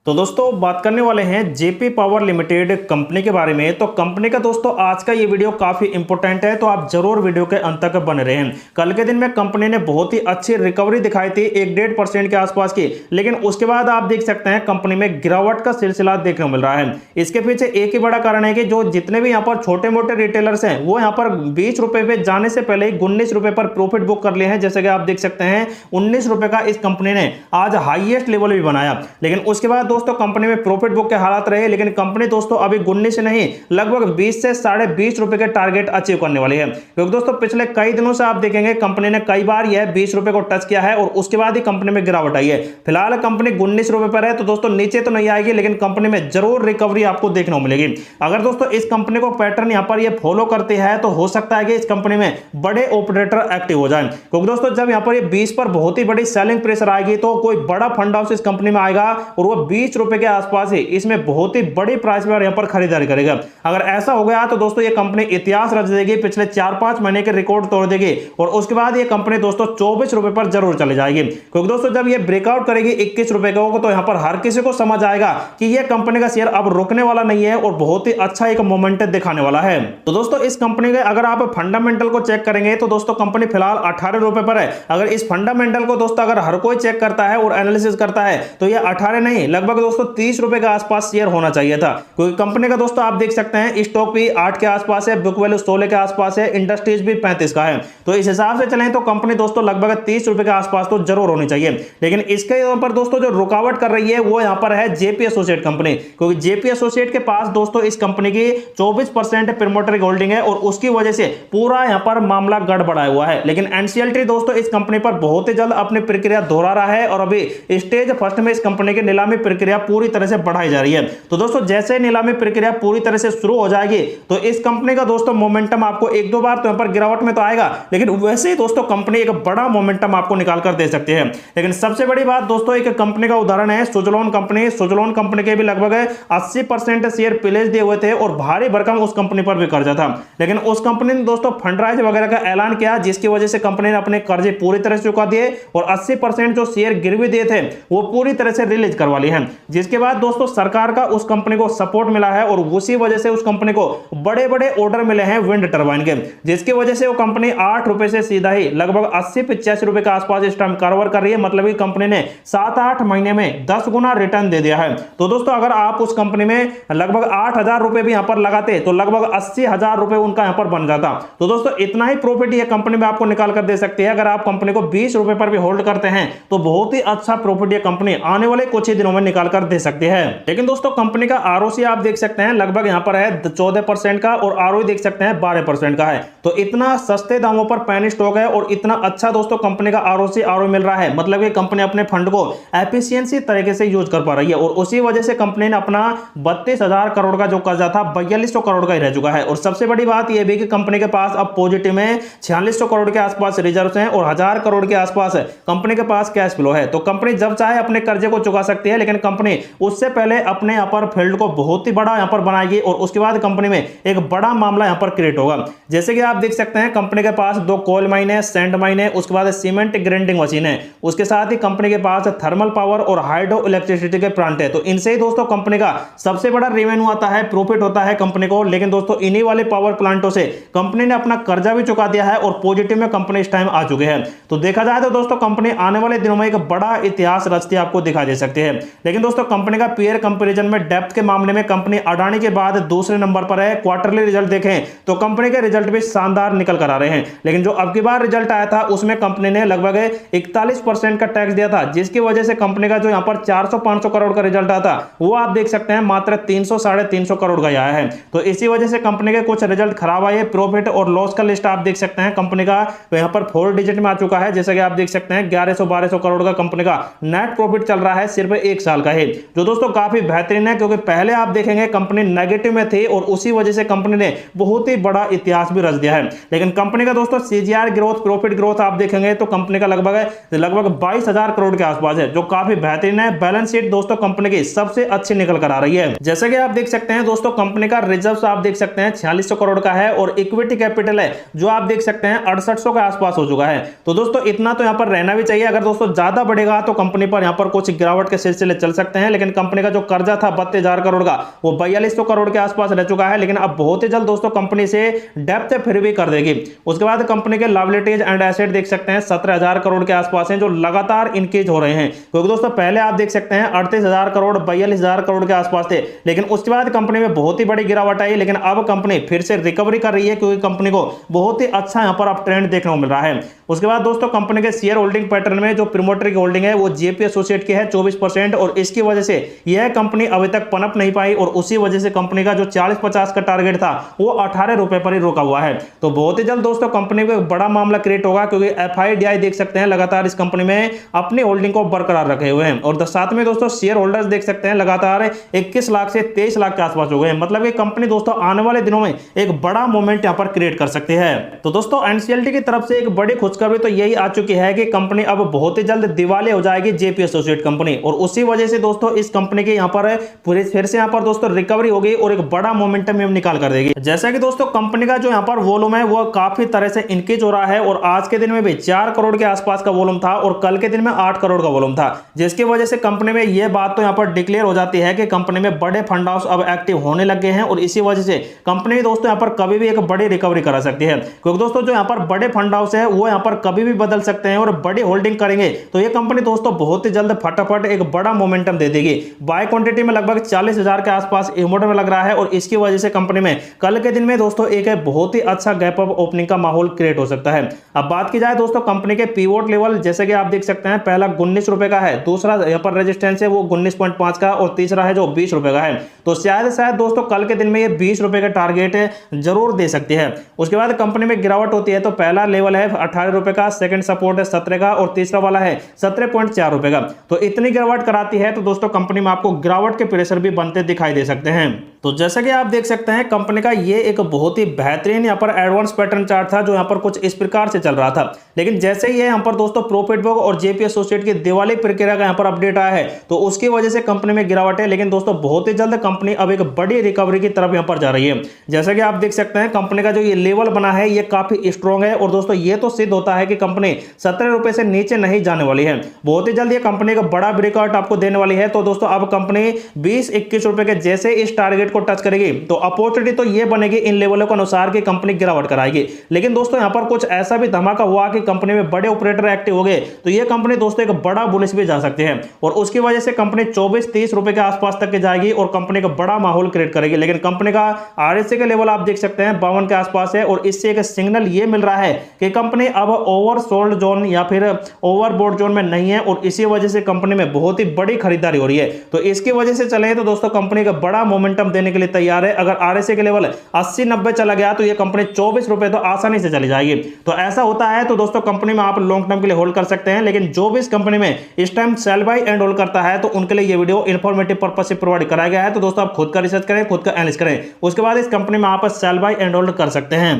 तो दोस्तों बात करने वाले हैं जेपी पावर लिमिटेड कंपनी के बारे में। तो कंपनी का दोस्तों आज का ये वीडियो काफी इंपॉर्टेंट है, तो आप जरूर वीडियो के अंत तक बने रहें। कल के दिन में कंपनी ने बहुत ही अच्छी रिकवरी दिखाई थी 1-1.5% के आसपास की, लेकिन उसके बाद आप देख सकते हैं कंपनी में गिरावट का सिलसिला देखने को मिल रहा है। इसके पीछे एक ही बड़ा कारण है कि जो जितने भी यहाँ पर छोटे मोटे रिटेलर्स हैं वो यहाँ पर 20 रुपए पे जाने से पहले ही 19 रुपए पर प्रॉफिट बुक कर लिए हैं। जैसे कि आप देख सकते हैं 19 रुपए का इस कंपनी ने आज हाईएस्ट लेवल भी बनाया, लेकिन उसके बाद दोस्तों कंपनी में प्रॉफिट बुक के हालात रहे। लेकिन कंपनी दोस्तों अभी 19 से नहीं लगभग 20 से 20.5 रुपए के टारगेट अचीव करने वाली है, क्योंकि दोस्तों पिछले कई दिनों से आप देखेंगे कंपनी ने कई बार यह 20 रुपए को टच किया है और उसके बाद ही कंपनी में गिरावट आई है। फिलहाल कंपनी 19 रुपए पर है, तो दोस्तों नीचे तो नहीं आएगी, लेकिन कंपनी में जरूर रिकवरी आपको देखने को मिलेगी। अगर दोस्तों इस कंपनी को पैटर्न यहां पर ये फॉलो करते हैं तो हो सकता है कि इस कंपनी में बड़े ऑपरेटर एक्टिव हो जाए, क्योंकि दोस्तों जब यहां पर ये 20 पर बहुत ही बड़ी सेलिंग प्रेशर आएगी तो कोई बड़ा फंड हाउस इस कंपनी में आएगा और वो 20 रुपए के आसपास ही इसमें बहुत ही बड़ी प्राइस में यहां पर खरीदारी करेगा। अगर ऐसा हो गया तो दोस्तों ये कंपनी इतिहास रच देगी, पिछले 4-5 महीने के रिकॉर्ड तोड़ देगी और उसके बाद ये कंपनी दोस्तों 24 रुपए पर जरूर चली जाएगी, क्योंकि दोस्तों जब ये ब्रेकआउट करेगी 21 रुपए का तो यहां पर हर किसी को समझ आएगा कि ये कंपनी का शेयर अब रुकने वाला नहीं है और बहुत ही अच्छा एक मोमेंटम दिखाने वाला है। तो दोस्तों इस कंपनी के अगर आप फंडामेंटल को चेक करेंगे तो दोस्तों कंपनी फिलहाल 18 रुपए पर है। अगर इस फंडामेंटल को दोस्तों अगर हर कोई चेक करता है और एनालिसिस करता है तो ये 18 नहीं लगभग दोस्तों 30 रुपए के आसपास शेयर होना चाहिए था, क्योंकि कंपनी का दोस्तों आप देख सकते हैं स्टॉक भी 8 के आसपास है, बुक वैल्यू 16 के आसपास है, इंडस्ट्रीज भी 35 का है। तो इस हिसाब से चलें तो कंपनी दोस्तों लगभग 30 रुपए के आसपास तो जरूर होनी चाहिए। लेकिन इसके ऊपर दोस्तों जो रुकावट कर रही है वो यहां पर है जेपी एसोसिएट कंपनी, क्योंकि जेपी एसोसिएट के पास दोस्तों इस कंपनी की 24% प्रमोटर होल्डिंग है और उसकी वजह से पूरा यहां पर मामला गड़बड़ाया हुआ है। लेकिन एनसीएलटी दोस्तों इस कंपनी पर बहुत ही जल्द अपनी प्रक्रिया दोहरा रहा है और अभी स्टेज फर्स्ट में इस कंपनी की नीलामी प्रक्रिया पूरी तरह से बढ़ाई जा रही है। तो दोस्तों जैसे नीलामी प्रक्रिया पूरी तरह से शुरू हो जाएगी तो इस कंपनी का दोस्तों मोमेंटम आपको एक दो बार तो यहां पर गिरावट में तो आएगा, लेकिन वैसे ही दोस्तों कंपनी एक बड़ा मोमेंटम आपको निकाल कर दे सकती है। लेकिन सबसे बड़ी बात दोस्तों एक कंपनी का उदाहरण है सुज़लोन कंपनी। सुज़लोन कंपनी के भी लगभग 80% शेयर प्लेज दिए हुए थे और भारी भरकम उस कंपनी पर भी कर्जा था, लेकिन उस कंपनी ने दोस्तों फंडराइज वगैरह का ऐलान किया, जिसकी वजह से कंपनी ने अपने कर्जे पूरी तरह से चुका दिए और 80% जो शेयर गिरवी दिए थे वो पूरी तरह से रिलीज करवा लिए हैं। जिसके बाद दोस्तों सरकार का उस कंपनी को सपोर्ट मिला है और उसी वजह से उस कंपनी को बड़े बड़े ऑर्डर मिले हैं विंड टरबाइन के, जिसकी वजह से वो कंपनी 8 रुपए से सीधा ही लगभग 80-85 रुपए के आसपास इस टाइम कारोबार कर रही है। मतलब कि कंपनी ने 7-8 महीने में 10 गुना रिटर्न दे दिया है। तो दोस्तों अगर आप उस कंपनी में लगभग 8,000 रुपए भी यहां पर लगाते तो लगभग 80,000 रुपए उनका यहां पर बन जाता। तो दोस्तों इतना ही प्रॉफिट ये कंपनी में आपको निकाल कर दे सकती है। अगर आप कंपनी को 20 रुपए पर भी होल्ड करते हैं तो बहुत ही अच्छा प्रॉफिट ये कंपनी आने वाले कुछ ही दिनों में निकाल कर दे सकती है। लेकिन दोस्तों कंपनी का आरओसी आप देख सकते हैं लगभग यहां पर है 14% का और आरओई देख सकते हैं 12% का है। तो इतना सस्ते दामों पर पेनी स्टॉक है और इतना अच्छा दोस्तों कंपनी का आरओसी आरओई मिल रहा है, मतलब कि कंपनी अपने फंड को एफिशिएंसी तरीके से यूज कर पा रही है और उसी वजह से कंपनी ने अपना 32,000 करोड़ का जो कर्जा था 4200 करोड़ का ही रह चुका है। और सबसे बड़ी बात यह भी कि कंपनी के पास अब पॉजिटिव में 4600 करोड़ के आसपास रिजर्व हैं और 1000 करोड़ के आसपास कंपनी के पास कैश फ्लो है। तो कंपनी जब चाहे अपने कर्जे को चुका सकती है, लेकिन कंपनी उससे पहले अपने यहां पर फील्ड को बहुत ही बड़ा यहां पर बनाएगी और उसके बाद कंपनी में एक बड़ा मामला यहां पर क्रिएट होगा। जैसे कि आप देख सकते हैं कंपनी के पास 2 कोल माइन है, सैंड माइन है, उसके बाद सीमेंट ग्राइंडिंग मशीन है, उसके साथ ही कंपनी के पास थर्मल पावर और हाइड्रो इलेक्ट्रिसिटी के प्लांट है। तो इनसे ही दोस्तों कंपनी का सबसे बड़ा रेवेन्यू आता है, प्रॉफिट होता है कंपनी को। लेकिन दोस्तों इन्हीं वाले पावर प्लांटों से कंपनी ने अपना कर्जा भी चुका दिया है और पॉजिटिव में कंपनी इस टाइम आ चुके हैं। तो देखा जाए तो दोस्तों कंपनी आने वाले दिनों में एक बड़ा इतिहास रचती आपको दिखा दे सकती है। लेकिन दोस्तों कंपनी का पीयर कंपैरिजन में डेप्थ के मामले में कंपनी अडानी के बाद दूसरे नंबर पर है। क्वार्टरली रिजल्ट देखें तो कंपनी के रिजल्ट भी शानदार निकल कर आ रहे हैं, लेकिन जो अब की बार रिजल्ट आया था उसमें कंपनी ने लगभग 41% का टैक्स दिया था, जिसकी वजह से कंपनी का जो यहां पर 400-500 करोड़ का रिजल्ट आता वो आप देख सकते हैं मात्र 300-350 करोड़ का आया है। तो इसी वजह से कंपनी के कुछ रिजल्ट खराब आए। प्रॉफिट और लॉस का लिस्ट आप देख सकते हैं कंपनी का यहां पर 4 डिजिट में आ चुका है। जैसे कि आप देख सकते हैं 1100-1200 करोड़ का कंपनी का नेट प्रॉफिट चल रहा है सिर्फ 1 साल का है, जो दोस्तों काफी बेहतरीन है, क्योंकि पहले आप देखेंगे कंपनी नेगेटिव में थी और उसी वजह से कंपनी ने बहुत ही बड़ा इतिहास भी रच दिया है। लेकिन कंपनी का दोस्तों सीजीआर ग्रोथ, प्रॉफिट ग्रोथ आप देखेंगे तो कंपनी का लगभग 22,000 करोड़ के आसपास है, जो काफी बेहतरीन है। बैलेंस शीट दोस्तों कंपनी की सबसे अच्छी निकल कर आ रही है। जैसे कि आप देख सकते हैं दोस्तों कंपनी का रिजर्व आप देख सकते हैं 4600 करोड़ का है और इक्विटी कैपिटल है जो आप देख सकते हैं 6800 के आसपास हो चुका है। तो दोस्तों इतना तो यहां पर रहना भी चाहिए। अगर दोस्तों ज्यादा बढ़ेगा तो कंपनी पर यहां पर कुछ गिरावट के सिलसिले चल चल सकते हैं, लेकिन कंपनी का जो कर्जा था 32,000 करोड़ का वो 4200 करोड़ के आसपास रह चुका है, लेकिन अब बहुत ही जल्द दोस्तों कंपनी से डेप्थ फ्री भी कर देगी। उसके बाद कंपनी के लायबिलिटीज एंड एसेट देख सकते हैं 17,000 करोड़ के आसपास हैं, जो लगातार इंक्रीज हो रहे हैं, क्योंकि दोस्तों पहले आप देख सकते हैं 38,000 करोड़ 42,000 करोड़ के आसपास थे, लेकिन उसके बाद कंपनी में बहुत ही बड़ी गिरावट आई, लेकिन अब कंपनी फिर से रिकवरी कर रही है, क्योंकि कंपनी को बहुत ही अच्छा यहां पर अब ट्रेंड देखने को मिल रहा है। उसके बाद दोस्तों कंपनी के शेयर होल्डिंग पैटर्न में जो प्रोमोटर की होल्डिंग है वो जेपी एसोसिएट की है 24%, और इसकी वजह से यह कंपनी अभी तक पनप नहीं पाई, और उसी वजह से कंपनी का जो 40-50 का टारगेट था वो 18 रुपए पर ही रोका हुआ है। तो बहुत ही जल्द दोस्तों कंपनी को एक बड़ा मामला क्रिएट होगा, क्योंकि एफआईडीआई देख सकते हैं लगातार इस कंपनी में अपनी होल्डिंग को बरकरार रखे हुए हैं, और साथ में दोस्तों शेयर होल्डर्स देख सकते हैं लगातार 21 लाख से 23 लाख के आसपास हो गए हैं। मतलब ये कंपनी दोस्तों आने वाले दिनों में एक बड़ा मोमेंट यहां पर क्रिएट कर सकती है। तो दोस्तों एनसीएलटी की तरफ से एक बड़ी खुशखबरी तो यही आ चुकी है कि कंपनी अब बहुत ही जल्द दिवालिया हो जाएगी, जेपी एसोसिएट कंपनी, और उसी वजह से दोस्तों इस कंपनी के यहां पर फिर से यहां पर दोस्तों रिकवरी होगी और एक बड़ा मोमेंटम निकाल कर देगी। जैसा कि दोस्तों कंपनी का जो यहां पर वॉल्यूम है वो काफी तरह से इंक्रीज हो रहा है, और आज के दिन में भी 4 करोड़ के आसपास का वॉल्यूम था, और कल के दिन में 8 करोड़ का वॉल्यूम था, जिसकी वजह से कंपनी में यह बात तो यहां पर डिक्लेयर हो जाती है कि कंपनी में बड़े फंड हाउस अब एक्टिव होने लग गए हैं, और इसी वजह से कंपनी दोस्तों यहां पर कभी भी एक बड़ी रिकवरी करा सकती है, क्योंकि दोस्तों जो यहां पर बड़े फंड हाउस है वो यहां पर कभी भी बदल सकते हैं, और बड़ी होल्डिंग करेंगे तो ये कंपनी दोस्तों बहुत ही जल्द फटाफट एक बड़ा मोमेंटम दे देगी। बाय क्वांटिटी में लगभग 40,000 के आसपास इमोटर में लग रहा है, और इसकी वजह से कंपनी में कल के दिन में दोस्तों एक बहुत ही अच्छा गैप अप ओपनिंग का माहौल क्रिएट हो सकता है। अब बात की जाए दोस्तों कंपनी के पीवोट लेवल, जैसे कि आप देख सकते हैं पहला 19 रुपए का है, दूसरा यहाँ पर रेजिस्टेंस है वो 19.5 का, और तीसरा है जो 20 रुपए का है। तो शायद दोस्तों कल के दिन में ये 20 रुपए का टारगेट जरूर दे सकती है। उसके बाद कंपनी में गिरावट होती है तो पहला लेवल है 18 रुपए का, सेकंड सपोर्ट है 17 का, और तीसरा वाला है 17.4 रुपए का। तो इतनी गिरावट कराती है तो दोस्तों कंपनी में आपको गिरावट के प्रेशर भी बनते दिखाई दे सकते हैं। तो जैसा कि आप देख सकते हैं कंपनी का ये एक बहुत ही बेहतरीन यहाँ पर एडवांस पैटर्न चार्ट था, जो यहाँ पर कुछ इस प्रकार से चल रहा था, लेकिन जैसे ही यहाँ पर दोस्तों प्रॉफिट बुक और जेपी एसोसिएट की दिवाली प्रक्रिया का यहाँ पर अपडेट आया है तो उसकी वजह से कंपनी में गिरावट है, लेकिन दोस्तों बहुत ही जल्द कंपनी अब एक बड़ी रिकवरी की तरफ यहाँ पर जा रही है। जैसा कि आप देख सकते हैं कंपनी का जो ये लेवल बना है ये काफी स्ट्रॉन्ग है, और दोस्तों ये तो सिद्ध होता है कि कंपनी 17 रुपए से नीचे नहीं जाने वाली है। बहुत ही जल्द ये कंपनी का बड़ा ब्रेकआउट आपको देने वाली है। तो दोस्तों अब कंपनी 20-21 रुपए के जैसे इस टारगेट को टच करेगी तो अपॉर्चुनिटी तो ये बनेगी इन लेवलों के अनुसार कि कंपनी गिरावट कराएगी। लेकिन दोस्तों यहां पर कुछ ऐसा भी धमाका हुआ कि कंपनी में बड़े ऑपरेटर एक्टिव हो गए तो ये कंपनी दोस्तों एक बड़ा बुलिश भी जा सकती है, और उसकी वजह से कंपनी 24-30 रुपए के आसपास तक के जाएगी और कंपनी का बड़ा माहौल क्रिएट करेगी। लेकिन कंपनी का आरएसए के लेवल आप देख सकते हैं 52 के आसपास है, और इससे एक सिग्नल ये मिल रहा है कि कंपनी अब ओवरसोल्ड जोन या फिर ओवरबोट जोन में नहीं है, और इसी वजह से कंपनी में बहुत ही बड़ी खरीदारी हो रही है। तो इसकी वजह से चले तो दोस्तों कंपनी का बड़ा मोमेंटम देने के लिए तैयार है। अगर आरएसए के लेवल 80-90 चला गया तो ये कंपनी 24 रुपए तो आसानी से चली जाएगी। तो ऐसा होता है तो दोस्तों कंपनी में आप लॉन्ग टर्म के लिए होल्ड कर सकते हैं, लेकिन जो भी इस कंपनी में इस time sell buy and hold करता है तो उनके लिए ये वीडियो इंफॉर्मेटिव पर्पज से प्रोवाइड कराया गया है। तो दोस्तों आप खुद का रिसर्च करें, खुद का एनालिसिस करें, उसके बाद इस कंपनी में आप सेल बाय एंड होल्ड कर सकते हैं।